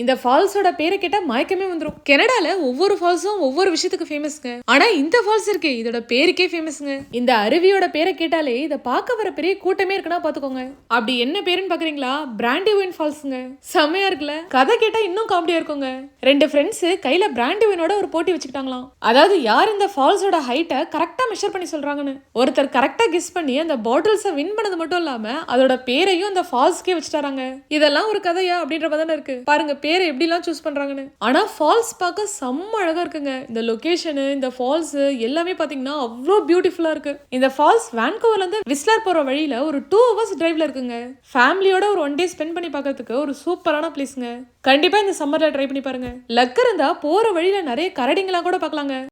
இந்த ஃபால்ஸோட பேரை கேட்டா மயக்கமே வந்துரும். கனடால ஒவ்வொரு ஃபால்ஸும் ஒவ்வொரு விஷயத்துக்கு ஃபேமஸ்ங்க. ஆனா இந்த ஃபால்ஸ் இருக்கே இதோட பேருக்கே ஃபேமஸ்ங்க. இந்த அருவியோட பேரை கேட்டாலே இத பார்க்க வர பெரிய கூட்டமே இருக்குன்னா பாத்துக்கோங்க. அப்படி என்ன பேருன்னு பாக்குறீங்களா? BrandyWine Fallsங்க. செமையா இருக்குல்ல? கதை கேட்டா இன்னும் காமெடியா இருக்குங்க. ரெண்டு ஃப்ரெண்ட்ஸ் கையில BrandyWineோட ஒரு போட்டி வச்சுக்கிட்டாங்களாம். அதாவது யார் இந்த ஃபால்ஸோட ஹைட்டை கரெக்டா மெஷர் பண்ணி சொல்றாங்கன்னு. ஒருத்தர் கரெக்டா கெஸ் பண்ணி அந்த பாட்டில்ஸை வின் பண்ணது மட்டும் இல்லாம அதோட பேரையும் அந்த ஃபால்ஸ்க்கே வச்சுட்டாராங்க. இதெல்லாம் ஒரு கதையா அப்படின்ற மாதிரி இருக்கு. பாருங்க பேரை எப்படிலாம் சூஸ் பண்றாங்கன்னு. ஆனா ஃபால்ஸ் பார்க்க செம்ம அழகா இருக்குங்க. இந்த லொகேஷன், இந்த ஃபால்ஸ் எல்லாமே பாத்தீங்கன்னா அவ்வளோ பியூட்டிஃபுல்லா இருக்கு. இந்த ஃபால்ஸ் வான்கூவர்ல இருந்து விஸ்லர் போற வழியில ஒரு 2 hours டிரைவ்ல இருக்குங்க. ஃபேமிலியோட ஒரு 1 day ஸ்பெண்ட் பண்ணி பார்க்கிறதுக்கு ஒரு சூப்பரான பிளேஸ்ங்க. கண்டிப்பா இந்த சம்மர்ல ட்ரை பண்ணி பாருங்க. லக் இருந்தா போற வழியில நிறைய கரடிங்கலாம் கூட பார்க்கலாங்க.